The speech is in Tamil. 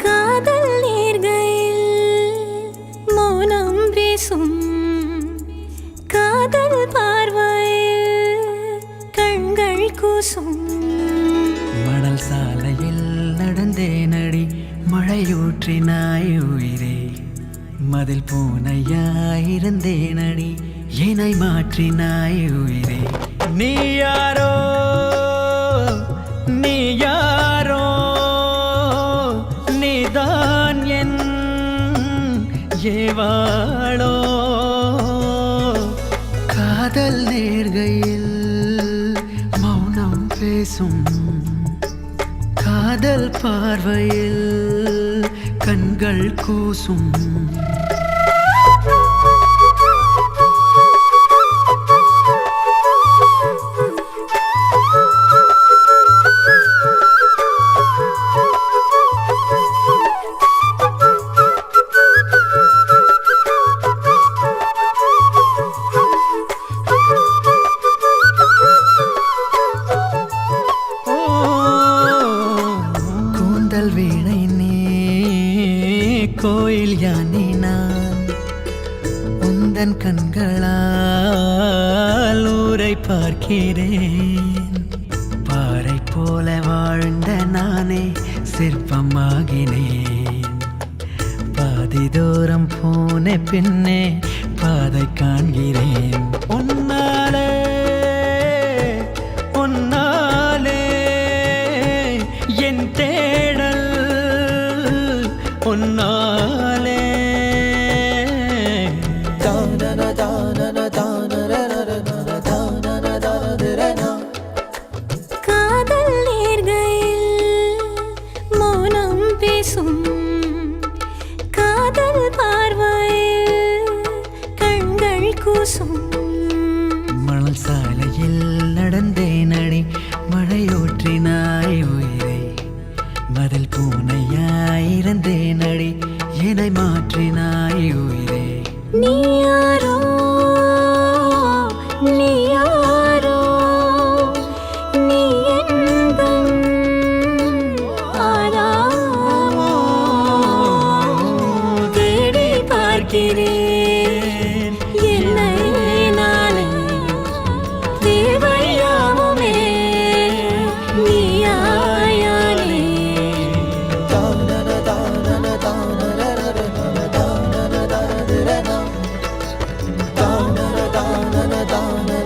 காதல் நேர்கையில் மௌனம் பேசும் காதல் பார்வையில் கண்கள் கூசும் மணல் சாலையில் நடந்தேனடி மழையூற்றினாய் உயிரே மதில் பூனையாயிருந்தேனடி என்னை மாற்றினாய் உயிரே நீ யாரோ நீ யாரோ நீதான் என் ஏவாளோ காதல் நேர்கையில் மௌனம் பேசும் காதல் பார்வையில் கண்கள் கூசும் வீணை நீ கோயில் யானே நான் உந்தன் கண்களால் ஊரை பார்க்கிறேன் பாறை போல வாழ்ந்த நானே சிற்பமாகினேன் பாதி தூரம் போன பின்னே பாதை காண்கிறேன் உன்னாலே உன்னாலே என் தேடல் உன்னாலே காதல் நேர்கையில் மௌனம் பேசும் காதல் பார்வையில் கண்கள் கூசும் மணல் சாலையில் நடந்தேனடி மழையூற்றினாய் உயிரை மதில் பூனையாயிருந்தேனடி என்னை மாற்றினாய் உயிரே நீ யாரோ நீ யாரோ நீ எந்தன் ஆதாரமோ தேடி பார்க்கிறேன் என்னை நானே தேவையாவுமே நீயாயானே da